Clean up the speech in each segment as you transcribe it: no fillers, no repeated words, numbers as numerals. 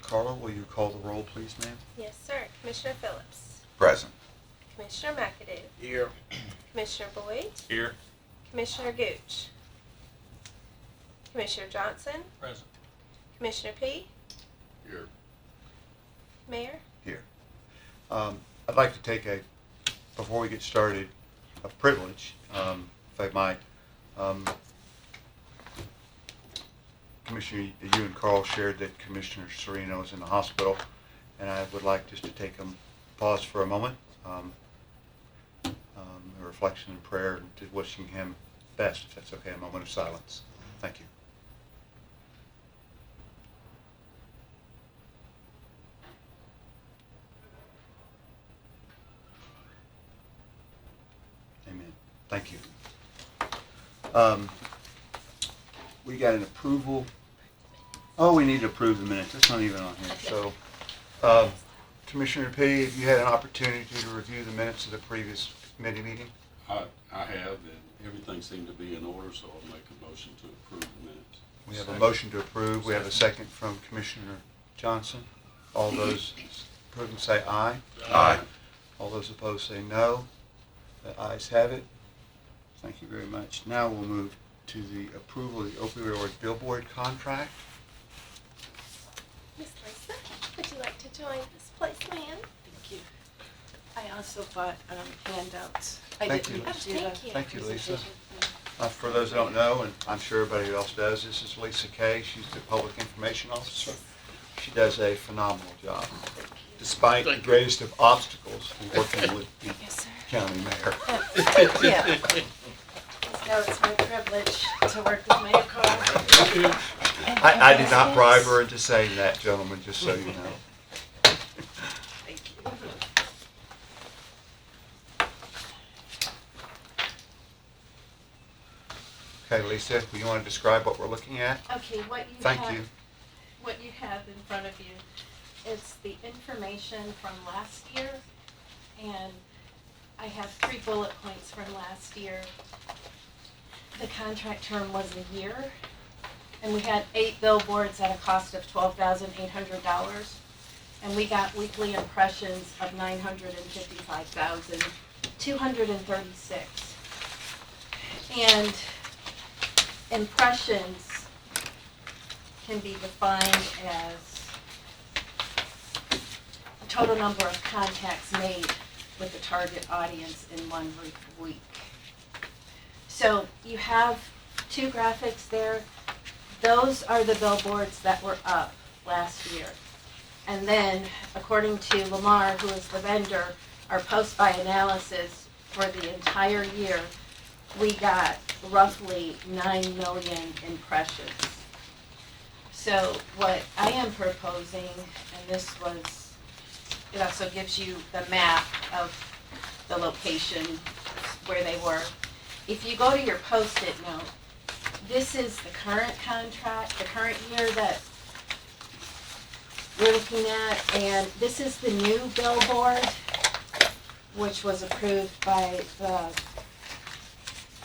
Carla, will you call the roll, please, ma'am? Yes, sir. Commissioner Phillips. Present. Commissioner McAdoo. Here. Commissioner Boyd. Here. Commissioner Gooch. Commissioner Johnson. Present. Commissioner P. Here. Mayor. Here. I'd like to take before we get started, a privilege, if I might. Commissioner, you and Carl shared that Commissioner Sereno is in the hospital, and I would like just to take a pause for a moment, a reflection and prayer, and to wishing him best, if that's okay, a moment of silence. Thank you. Amen. Thank you. We got an approval. Oh, we need to approve the minutes. That's not even on here. So, Commissioner P., have you had an opportunity to review the minutes of the previous committee meeting? I have, and everything seemed to be in order, so I'll make a motion to approve the minutes. We have a motion to approve. We have a second from Commissioner Johnson. All those approving say aye. Aye. All those opposed say no. The ayes have it. Thank you very much. Now we'll move to the approval of the Opioid Billboard contract. Miss Lisa, would you like to join this place, ma'am? Thank you. I also bought handouts. I Thank didn't you. do Thank the you. Thank you, Lisa. presentation. For those that don't know, and I'm sure everybody else does, this is Lisa Kay. She's the Public Information Officer. She does a phenomenal job, despite the greatest of obstacles in working with the Yes, sir. county mayor. Yeah. So it's my privilege to work with Mayor Carl. I did not bribe her into saying that, gentlemen, just so you know. Thank you. Okay, Lisa, do you want to describe what we're looking at? Okay, what you Thank have, you. what you have in front of you is the information from last year, and I have 3 bullet points from last year. The contract term was a year, and we had 8 billboards at a cost of $12,800, and we got weekly impressions of 955,236. And impressions can be defined as the total number of contacts made with the target audience in 1 week. So you have 2 graphics there. Those are the billboards that were up last year. And then, according to Lamar, who is the vendor, our post-buy analysis for the entire year, we got roughly 9 million impressions. So what I am proposing, and this was, it also gives you the map of the location where they were. If you go to your Post-it note, this is the current contract, the current year that we're looking at, and this is the new billboard, which was approved by the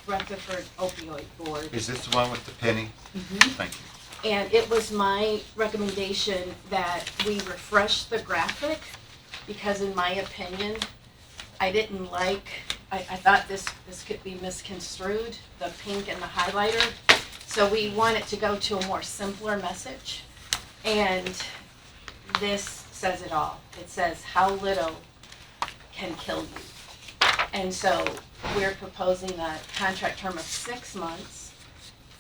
Rutherford Opioid Board. Is this the one with the penny? Mhm. Thank you. And it was my recommendation that we refresh the graphic, because in my opinion, I didn't like, I thought this could be misconstrued, the pink and the highlighter. So we want it to go to a more simpler message. And this says it all. It says how little can kill you. And so we're proposing a contract term of 6 months,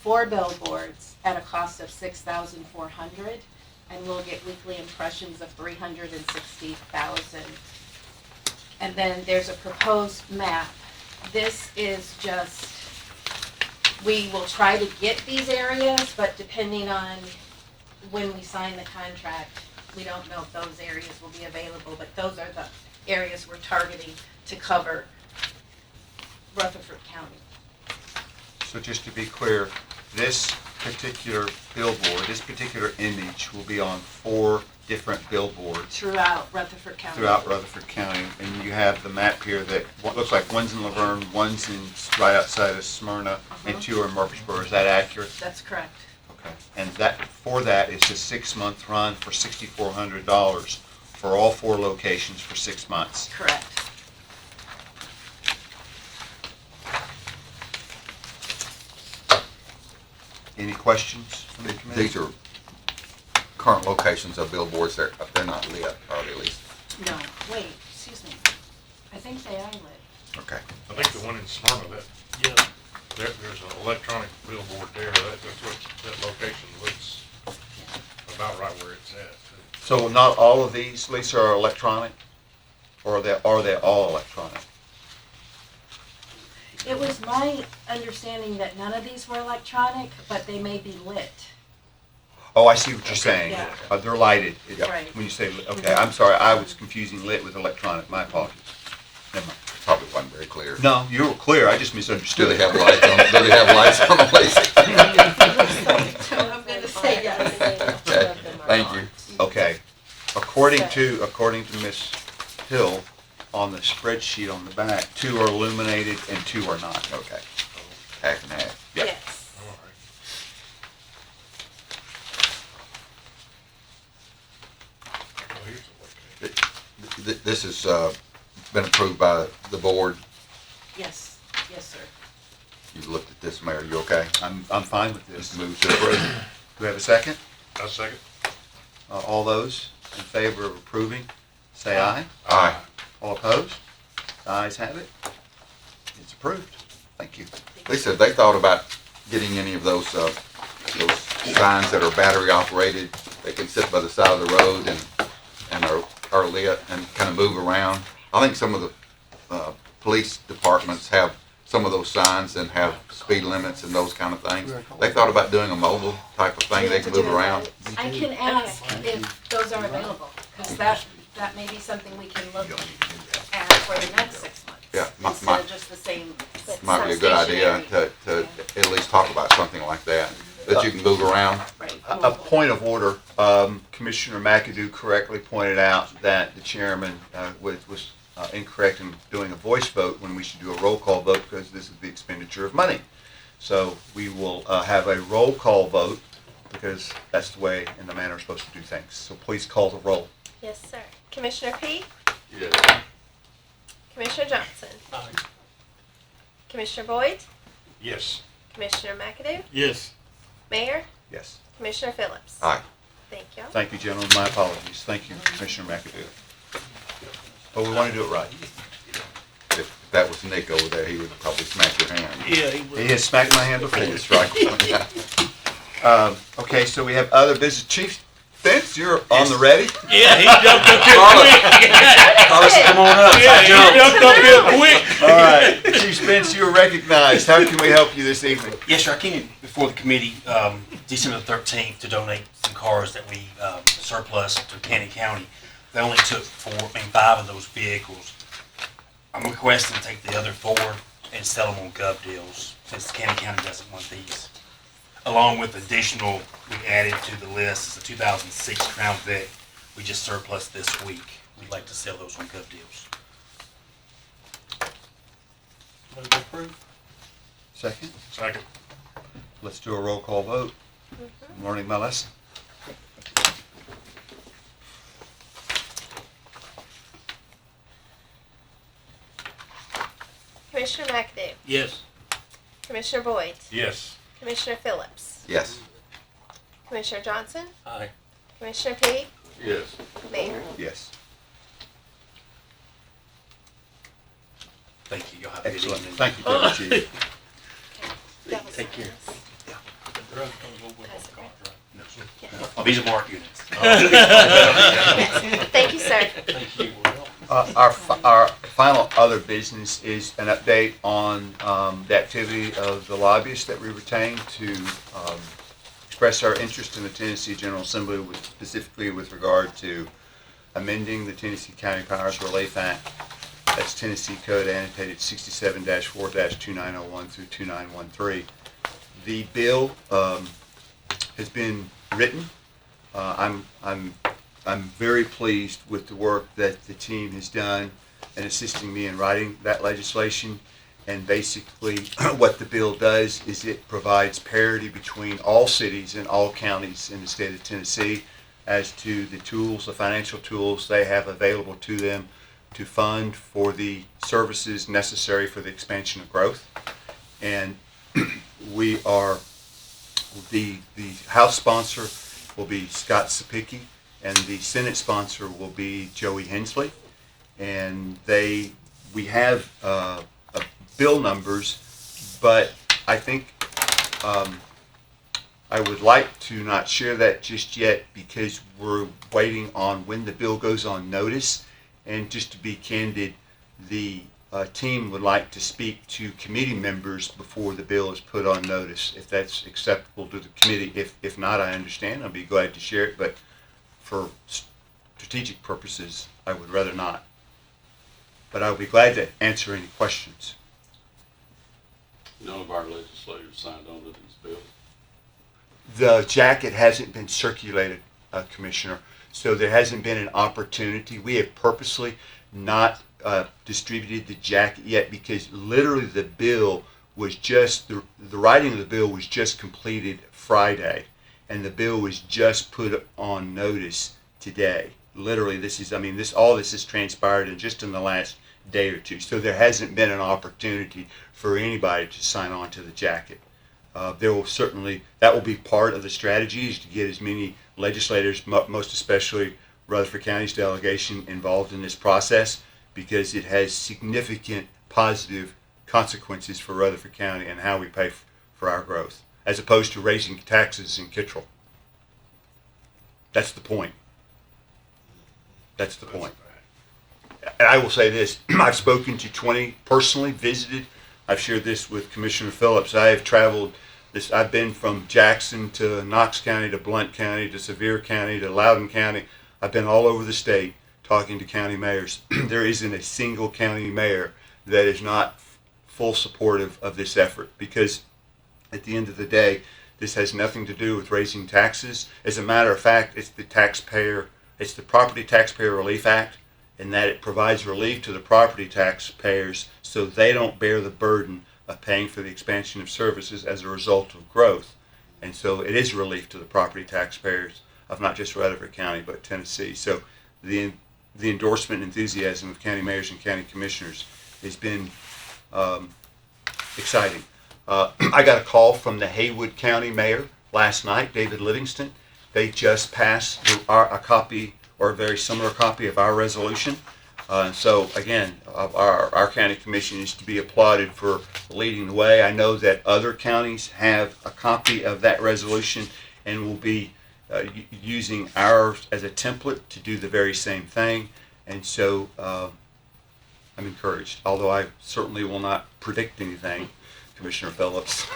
4 billboards at a cost of $6,400, and we'll get weekly impressions of 360,000. And then there's a proposed map. This is just, we will try to get these areas, but depending on when we sign the contract, we don't know if those areas will be available, but those are the areas we're targeting to cover Rutherford County. So just to be clear, this particular billboard, this particular image will be on 4 different billboards Throughout Rutherford County. throughout Rutherford County. And you have the map here that looks like one's in Laverne, one's in right outside of Smyrna, and 2 are in Murfreesboro. Is that accurate? That's correct. Okay. And that is a 6-month run for $6,400 for all 4 locations for 6 months. Correct. Any questions from the committee? These are current locations of billboards. They're not lit, are they, at least? No, wait, excuse me. I think they are lit. Okay. I think the one in Smyrna, there's an electronic billboard there, that's what, that location looks about right where it's at. So not all of these, Lisa, are electronic? Or are they all electronic? It was my understanding that none of these were electronic, but they may be lit. Oh, I see what you're saying. Yeah. They're lighted. Right. When you say, okay, I'm sorry, I was confusing lit with electronic. My apologies. Never mind. Probably wasn't very clear. No, you were clear. I just Do misunderstood. they have lights on? Do they have lights on the place? I'm gonna say yes. Okay, thank you. Okay. According to Ms. Hill, on the spreadsheet on the back, 2 are illuminated and 2 are not. Okay. Half and half. Yeah. Yes. All right. Well, here's a location. This has been approved by the board. Yes, yes, sir. You looked at this, Mayor. You okay? I'm fine with this. Just move to approve. Do we have a second? A second? All those in favor of approving, say aye. Aye. All opposed? The ayes have it. It's approved. Thank you. Lisa, have they thought about getting any of those signs that are battery operated? They can sit by the side of the road and are lit and kind of move around. I think some of the police departments have some of those signs and have speed limits and those kind of things. They thought about doing a mobile type of thing. They can move around. I can ask if those are available, because that may be something we can look at for the next 6 months. Yeah, Instead of just the same. Might be a good idea to at least talk about something like that you can move around. Right. A point of order, Commissioner McAdoo correctly pointed out that the chairman was incorrect in doing a voice vote when we should do a roll call vote because this is the expenditure of money. So we will have a roll call vote because that's the way and the manner we're supposed to do things. So please call the roll. Yes, sir. Commissioner P? Yes. Commissioner Johnson? Commissioner Boyd? Yes. Commissioner McAdoo? Yes. Mayor? Yes. Commissioner Phillips? Aye. Thank you. Thank you, gentlemen. My apologies. Thank you, Commissioner McAdoo. But we want to do it right. If that was Nick over there, he would probably smack your hand. Yeah, He has smacked my hand before. That's right. Okay, so we have other business. Chief Spence, you're on the ready? Yeah, he jumped up here quick. Carlos, come on up. Yeah, he jumped up here quick. All right, Chief Spence, you are recognized. How can we help you this evening? Yes, sir. I came before the committee December the 13th to donate some cars that we surplus to Cannon County. They only took 5 of those vehicles. I'm requesting to take the other 4 and sell them on gov deals since Cannon County doesn't want these. Along with additional, we added to the list, it's a 2006 Crown Vic. We just surplus this week. We'd like to sell those on gov deals. Move to approve. Second, Second. let's do a roll call vote. I'm learning my lesson. Commissioner McAdoo? Yes. Commissioner Boyd? Yes. Commissioner Phillips? Yes. Commissioner Johnson? Aye. Commissioner P? Yes. Mayor? Yes. Thank you. Y'all have a good Excellent. evening. Thank you, Deputy Chief. Take care. The drug comes over with the contract. These are marked units. Thank you, sir. Thank you. Our final other business is an update on the activity of the lobbyists that we retained to express our interest in the Tennessee General Assembly, specifically with regard to amending the Tennessee County Powers Relief Act. That's Tennessee Code annotated 67-4-2901 through 2913. The bill has been written. I'm very pleased with the work that the team has done in assisting me in writing that legislation, And basically, what the bill does is it provides parity between all cities and all counties in the state of Tennessee as to the tools, the financial tools they have available to them to fund for the services necessary for the expansion of growth. And we are, the House sponsor will be Scott Sapicki, and the Senate sponsor will be Joey Hensley. And we have bill numbers, but I think I would like to not share that just yet because we're waiting on when the bill goes on notice. And just to be candid, the team would like to speak to committee members before the bill is put on notice, if that's acceptable to the committee. If not, I understand. I'll be glad to share it, but for strategic purposes, I would rather not. But I would be glad to answer any questions. None of our legislators signed on to these bills. The jacket hasn't been circulated, Commissioner, so there hasn't been an opportunity. We have purposely not distributed the jacket yet because literally the bill was just, the writing of the bill was just completed Friday, and the bill was just put on notice today. Literally, all this has transpired just in the last day or two, so there hasn't been an opportunity for anybody to sign on to the jacket. There will certainly, that will be part of the strategy, is to get as many legislators, most especially Rutherford County's delegation, involved in this process, because it has significant positive consequences for Rutherford County and how we pay for our growth, as opposed to raising taxes in Kittrell. That's the point. That's the point. And I will say this, I've spoken to 20, personally visited, I've shared this with Commissioner Phillips, I have traveled this, I've been from Jackson to Knox County to Blount County to Sevier County to Loudoun County. I've been all over the state talking to county mayors. There isn't a single county mayor that is not full supportive of this effort, because at the end of the day, this has nothing to do with raising taxes. As a matter of fact, it's the Property Taxpayer Relief Act, in that it provides relief to the property taxpayers so they don't bear the burden of paying for the expansion of services as a result of growth. And so it is relief to the property taxpayers of not just Rutherford County, but Tennessee. So the endorsement and enthusiasm of county mayors and county commissioners has been exciting. I got a call from the Haywood County Mayor last night, David Livingston. They just passed a copy, or a very similar copy, of our resolution. So again, our county commission is to be applauded for leading the way. I know that other counties have a copy of that resolution and will be using ours as a template to do the very same thing. And so I'm encouraged, although I certainly will not predict anything, Commissioner Phillips.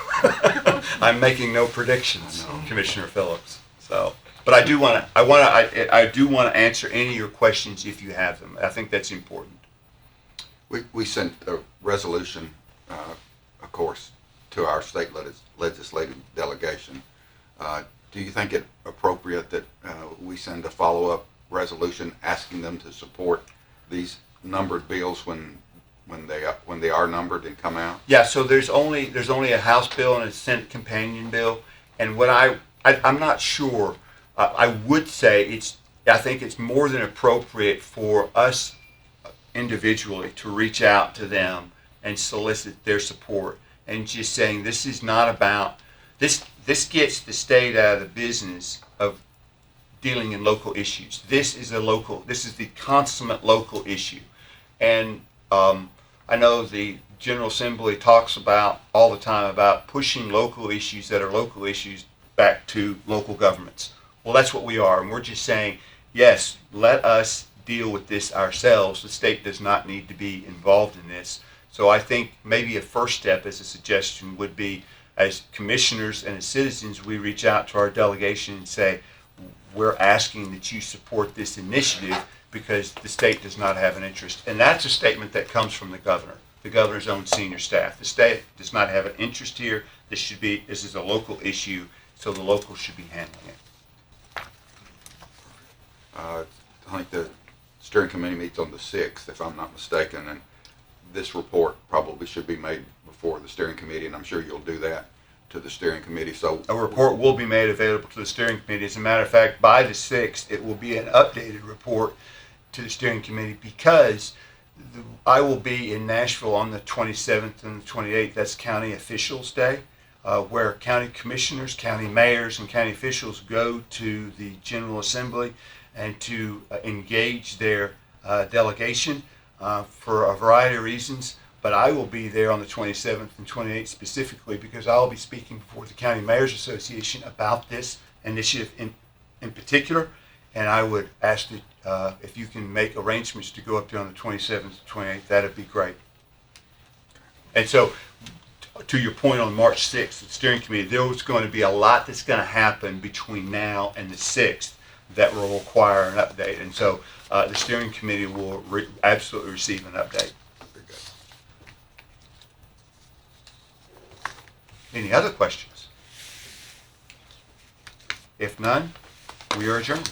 I'm making no predictions, Commissioner Phillips. So, but I do want to answer any of your questions if you have them. I think that's important. We sent a resolution, of course, to our state legislative delegation. Do you think it appropriate that we send a follow-up resolution asking them to support these numbered bills when they are numbered and come out? Yeah. So there's only a House bill and a Senate companion bill, and what I'm not sure. I would say I think it's more than appropriate for us individually to reach out to them and solicit their support, and just saying this is not about this. This gets the state out of the business of dealing in local issues. This is the consummate local issue, and I know the General Assembly talks about all the time about pushing local issues that are local issues back to local governments. Well, that's what we are, and we're just saying, yes, let us deal with this ourselves. The state does not need to be involved in this. So I think maybe a first step, as a suggestion, would be, as commissioners and as citizens, we reach out to our delegation and say, we're asking that you support this initiative because the state does not have an interest. And that's a statement that comes from the governor, the governor's own senior staff. The state does not have an interest here. This is a local issue, so the locals should be handling it. I think the steering committee meets on the 6th, if I'm not mistaken, and this report probably should be made before the steering committee, and I'm sure you'll do that to the steering committee, so. A report will be made available to the steering committee. As a matter of fact, by the 6th, it will be an updated report to the steering committee because I will be in Nashville on the 27th and the 28th. That's County Officials Day, where county commissioners, county mayors, and county officials go to the General Assembly and to engage their delegation for a variety of reasons. But I will be there on the 27th and 28th specifically because I'll be speaking before the County Mayors Association about this initiative in particular. And I would ask that if you can make arrangements to go up there on the 27th and 28th, that'd be great. And so, to your point on March 6th, the steering committee, there's going to be a lot that's going to happen between now and the 6th that will require an update. And so, the steering committee will absolutely receive an update. Very good. Any other questions? If none, we are adjourned.